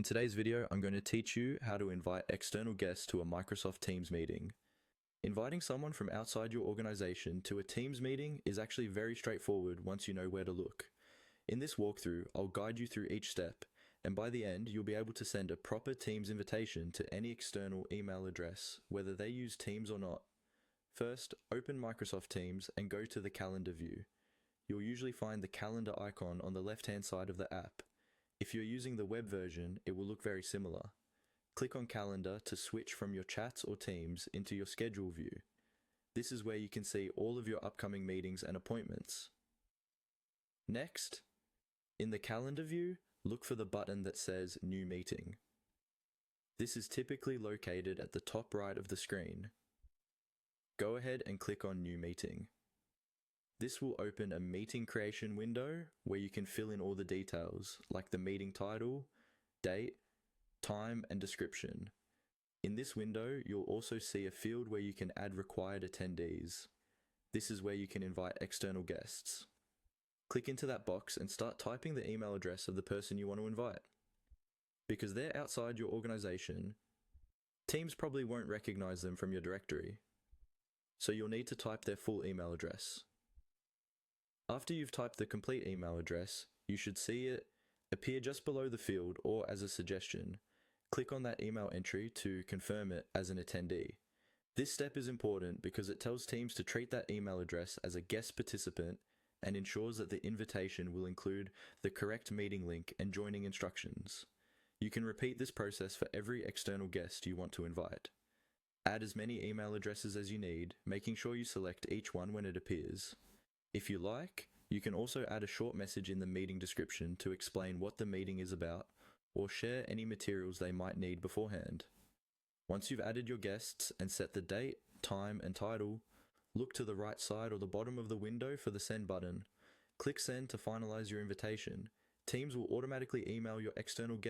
In today's video, I'm going to teach you how to invite external guests to a Microsoft Teams meeting. Inviting someone from outside your organization to a Teams meeting is actually very straightforward once you know where to look. In this walkthrough, I'll guide you through each step, and by the end, you'll be able to send a proper Teams invitation to any external email address, whether they use Teams or not. First, open Microsoft Teams and go to the calendar view. You'll usually find the calendar icon on the left-hand side of the app. If you're using the web version, it will look very similar. Click on Calendar to switch from your chats or Teams into your schedule view. This is where you can see all of your upcoming meetings and appointments. Next, in the calendar view, look for the button that says New Meeting. This is typically located at the top right of the screen. Go ahead and click on New Meeting. This will open a meeting creation window where you can fill in all the details, like the meeting title, date, time, and description. In this window, you'll also see a field where you can add required attendees. This is where you can invite external guests. Click into that box and start typing the email address of the person you want to invite. Because they're outside your organization, Teams probably won't recognize them from your directory, so you'll need to type their full email address. After you've typed the complete email address, you should see it appear just below the field or as a suggestion. Click on that email entry to confirm it as an attendee. This step is important because it tells Teams to treat that email address as a guest participant and ensures that the invitation will include the correct meeting link and joining instructions. You can repeat this process for every external guest you want to invite. Add as many email addresses as you need, making sure you select each one when it appears. If you like, you can also add a short message in the meeting description to explain what the meeting is about or share any materials they might need beforehand. Once you've added your guests and set the date, time, and title, look to the right side or the bottom of the window for the Send button. Click Send to finalize your invitation. Teams will automatically email your external guests